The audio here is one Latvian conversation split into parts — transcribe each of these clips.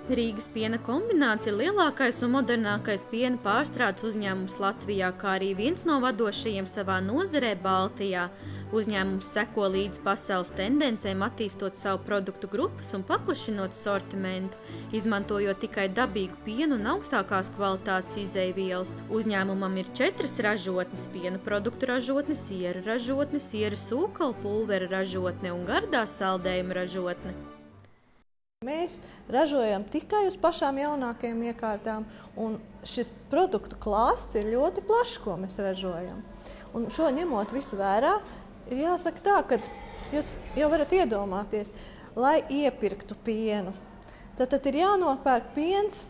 Rīgas piena kombināts ir lielākais un modernākais piena pārstrādes uzņēmums Latvijā, kā arī viens no vadošajiem savā nozarē Baltijā. Uzņēmums seko līdz pasaules tendencēm, attīstot savu produktu grupas un paplašinot sortimentu, izmantojot tikai dabīgu pienu un augstākās kvalitātes izeivielas. Uzņēmumam ir 4 ražotnes – piena produktu ražotne, siera ražotne, sieras sūkala pulvera ražotne un gardā saldējuma ražotne. Mēs ražojam tikai uz pašām jaunākajām iekārtām, un šis produktu klāsts ir ļoti plašs, ko mēs ražojam. Un šo ņemot visu vērā, ir jāsaka tā, ka jūs jau varat iedomāties, lai iepirktu pienu. Tad ir jānopērk piens,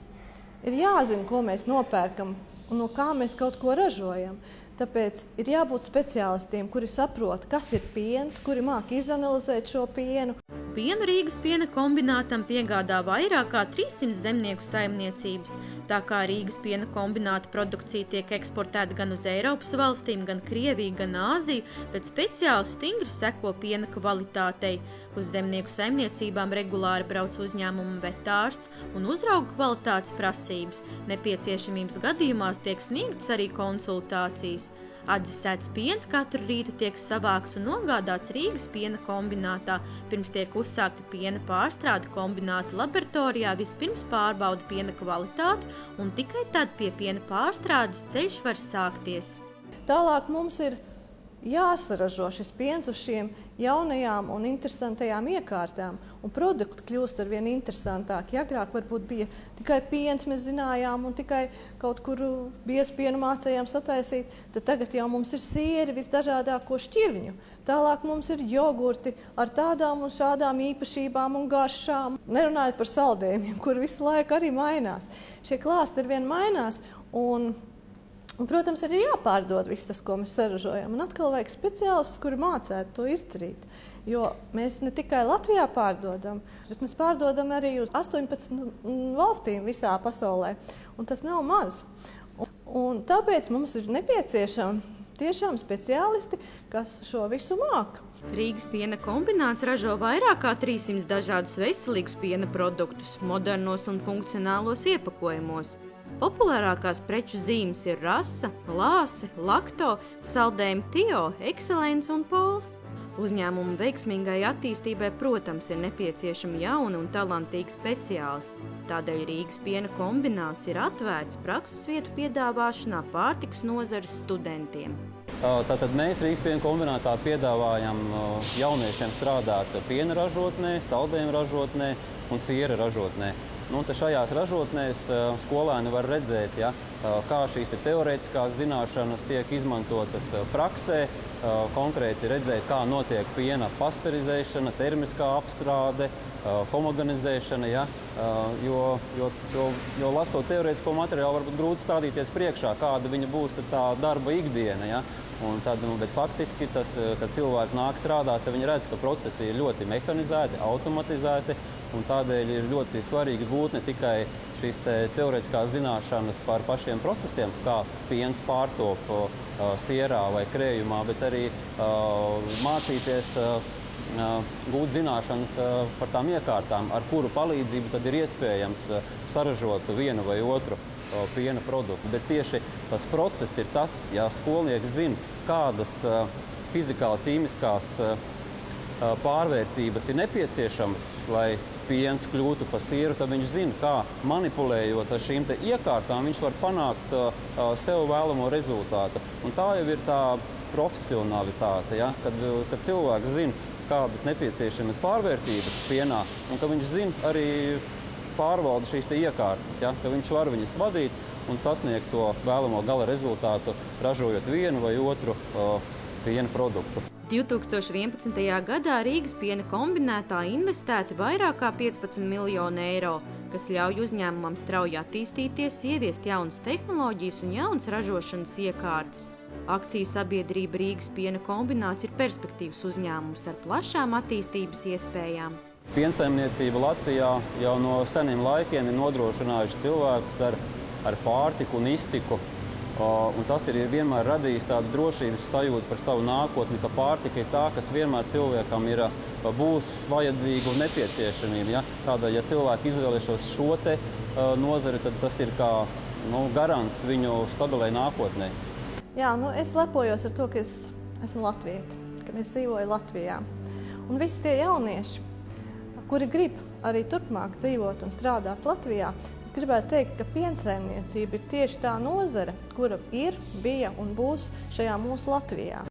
ir jāzina, ko mēs nopērkam un no kā mēs kaut ko ražojam. Tāpēc ir jābūt speciālistiem, kuri saprot, kas ir piens, kuri māk izanalizēt šo pienu. Pienu Rīgas piena kombinātam piegādā vairāk kā 300 zemnieku saimniecības. Tā kā Rīgas piena kombināta produkcija tiek eksportēta gan uz Eiropas valstīm, gan Krieviju, gan Āziju, tad speciāli stingri seko piena kvalitātei. Uz zemnieku saimniecībām regulāri brauc uzņēmuma vetārsts un uzrauga kvalitātes prasības. Nepieciešamības gadījumā tiek sniegtas arī konsultācijas. Atdzesēts piens katru rītu tiek savākts un nogādāts Rīgas piena kombinātā. Pirms tiek uzsākta piena pārstrāde kombināta laboratorijā, vispirms pārbauda piena kvalitāti un tikai tad pie piena pārstrādes ceļš var sākties. Tālāk mums ir jāsaražo šis piens uz šiem jaunajām un interesantajām iekārtām, un produkti kļūst arvien interesantāki. Agrāk varbūt bija tikai piens, mēs zinājām, un tikai kaut kur biezu pienu mācējām sataisīt, tad tagad jau mums ir sieri visdažādāko šķirņu. Tālāk mums ir jogurti ar tādām un šādām īpašībām un garšām. Nerunājot par saldējumiem, kur visu laiku arī mainās. Šie klāsti arvien mainās, un, protams, arī jāpārdod viss tas, ko mēs saražojam. Un atkal vajag speciālistus, kuri mācētu to izdarīt. Jo mēs ne tikai Latvijā pārdodam, bet mēs pārdodam arī uz 18 valstīm visā pasaulē. Un tas nav maz. Un tāpēc mums ir nepieciešami tiešām speciālisti, kas šo visu māk. Rīgas piena kombināts ražo vairāk kā 300 dažādus veselīgus piena produktus, modernos un funkcionālos iepakojumos. Populārākās preču zīmes ir rasa, lāse, lakto, saldējumi Tio, Excelence un Pols. Uzņēmuma veiksmīgai attīstībai, protams, ir nepieciešami jauni un talantīgi speciālisti. Tādēļ Rīgas piena kombināts ir atvērts prakses vietu piedāvāšanā pārtikas nozares studentiem. Tātad mēs Rīgas piena kombinātā piedāvājam jauniešiem strādāt piena ražotnē, saldējuma ražotnē un siera ražotnē. Šajās ražotnēs skolēni var redzēt, kā šīs teorētiskās zināšanas tiek izmantotas praksē, konkrēti redzēt, kā notiek piena pasterizēšana, termiskā apstrāde, homogenizēšana, jo lasot teorētisko materiālu varbūt grūti stādīties priekšā, kāda viņa būs tā darba ikdiena. Bet faktiski, kad cilvēki nāk strādāt, tad viņi redz, ka procesi ir ļoti mehanizēti, automatizēti, un tādēļ ir ļoti svarīgi gūt ne tikai šīs teorētiskās zināšanas par pašiem procesiem, kā piens pārtop sierā vai krējumā, bet arī mācīties gūt zināšanas par tām iekārtām, ar kuru palīdzību tad ir iespējams saražot vienu vai otru piena produktu. Bet tieši tas process ir tas, ja skolnieks zina, kādas fizikāli-ķīmiskās pārvērtības ir nepieciešamas, lai piens kļūtu par sieru, tad viņš zina, kā manipulējot ar šīm iekārtām, viņš var panākt sev vēlamo rezultātu. Un tā jau ir tā profesionalitāte, kad cilvēks zina, kādas nepieciešamas pārvērtības pienā, un ka viņš zina arī pārvalda šīs iekārtas, ka viņš var viņas vadīt un sasniegt to vēlamo gala rezultātu, ražojot vienu vai otru piena produktu. 2011. gadā Rīgas piena kombinātā investēti vairāk kā 15 miljoni eiro, kas ļauj uzņēmumam strauji attīstīties, ieviest jaunas tehnoloģijas un jaunas ražošanas iekārtas. Akciju sabiedrība Rīgas piena kombināts ir perspektīvs uzņēmums ar plašām attīstības iespējām. Piensaimniecība Latvijā jau no seniem laikiem ir nodrošinājuši cilvēkus ar pārtiku un iztiku. Un tas ir vienmēr radījis tādu drošības sajūtu par savu nākotni, ka pārtika ir tā, kas vienmēr cilvēkam būs vajadzīga un nepieciešamība. Ja? Tādēļ, ja cilvēki izvēlēšos šo te nozari, tad tas ir kā garants viņu stabilai nākotnē. Jā, es lepojos ar to, ka es esmu latvieta, ka es dzīvoju Latvijā. Un visi tie jaunieši, kuri grib arī turpmāk dzīvot un strādāt Latvijā, es gribētu teikt, ka piensaimniecība ir tieši tā nozare, kura ir, bija un būs šajā mūsu Latvijā.